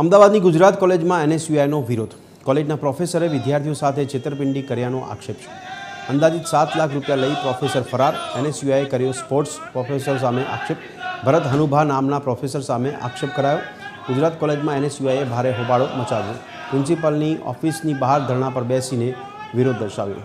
અમદાવાદની ગુજરાત કોલેજમાં એનએસયુઆઈનો વિરોધ. કોલેજના પ્રોફેસરે વિદ્યાર્થીઓ સાથે છેતરપિંડી કર્યાનો આક્ષેપ છે. અંદાજિત 7 લાખ રૂપિયા લઈ પ્રોફેસર ફરાર. એનએસયુઆઈએ કર્યો સ્પોર્ટ્સ પ્રોફેસર સામે આક્ષેપ. ભરત હનુભા નામના પ્રોફેસર સામે આક્ષેપ કરાયો. ગુજરાત કોલેજમાં એનએસયુઆઈએ ભારે હોબાળો મચાવ્યો. પ્રિન્સિપાલની ઓફિસની બહાર ધરણા પર બેસીને વિરોધ દર્શાવ્યો.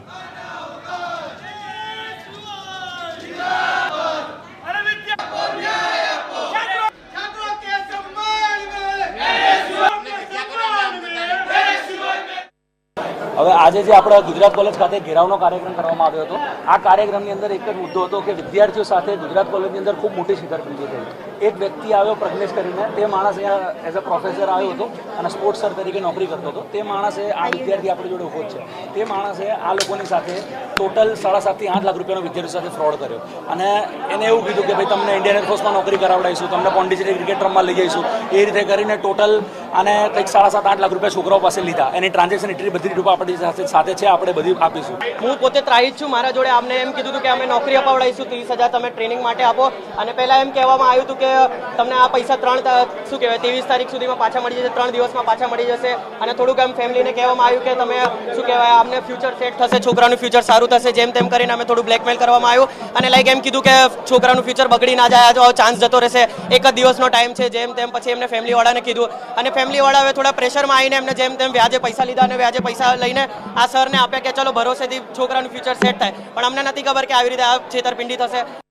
હવે આજે જે આપણે ગુજરાત કોલેજ ખાતે ઘેરાવનો કાર્યક્રમ કરવામાં આવ્યો હતો, આ કાર્યક્રમની અંદર એક જ મુદ્દો હતો કે વિદ્યાર્થીઓ સાથે ગુજરાત કોલેજની અંદર ખૂબ મોટી છેતરપિંડી થઈ. એક વ્યક્તિ આવ્યો પ્રજ્ઞેશ કરીને, તે માણસ અહીંયા એઝ અ પ્રોફેસર આવ્યો હતો અને સ્પોર્ટ્સ સર તરીકે નોકરી કરતો હતો. તે માણસે આ વિદ્યાર્થી આપણી જોડે ઉભો છે, તે માણસે આ લોકોની સાથે ટોટલ 7.5 થી 8 લાખ રૂપિયાનો વિદ્યાર્થીઓ સાથે ફ્રોડ કર્યો અને એને એવું કીધું કે ભાઈ તમને ઇન્ડિયન એરફોર્સમાં નોકરી કરાવડાવીશું, તમને પોન્ડિચેરી ક્રિકેટ રમવા લઈ જઈશું. એ રીતે કરીને ટોટલ આને કંઈક 7.5-8 લાખ રૂપિયા છોકરાઓ પાસે લીધા. એની ટ્રાન્ઝેક્શન એટલી બધી રૂપિયા આપણી સાથે છે, આપણે બધી આપીશું. હું પોતે ત્રાહિત છું. મારા જોડે અમને એમ કીધું હતું કે અમે નોકરી અપાવડાવીશું, 30,000 તમે ટ્રેનિંગ માટે આપો. અને પહેલા એમ કહેવામાં આવ્યું હતું કે તમને આ પૈસા 23 તારીખ સુધીમાં પાછા મળી જશે, 3 દિવસમાં પાછા મળી જશે. અને થોડુંક એમ ફેમિલીને કહેવામાં આવ્યું કે તમે અમને ફ્યુચર સેટ થશે, છોકરાનું ફ્યુચર સારું થશે, જેમ તેમ કરીને અમે થોડું બ્લેકમેલ કરવામાં આવ્યું. અને લાઈક એમ કીધું કે છોકરાનું ફ્યુચર બગડી ના જાય, જો ચાન્સ જતો રહેશે, એક જ દિવસનો ટાઈમ છે, જેમ તેમ. પછી એમને ફેમિલીવાળાને કીધું અને ફેમિલીવાળાએ થોડા પ્રેશરમાં આવીને એમને જેમ તેમ વ્યાજે પૈસા લીધા અને વ્યાજે પૈસા લઈને આ સરને આપ્યા કે ચલો ભરોસેથી છોકરાનું ફ્યુચર સેટ થાય. પણ અમને નથી ખબર કે આવી રીતે આ છેતરપિંડી થશે.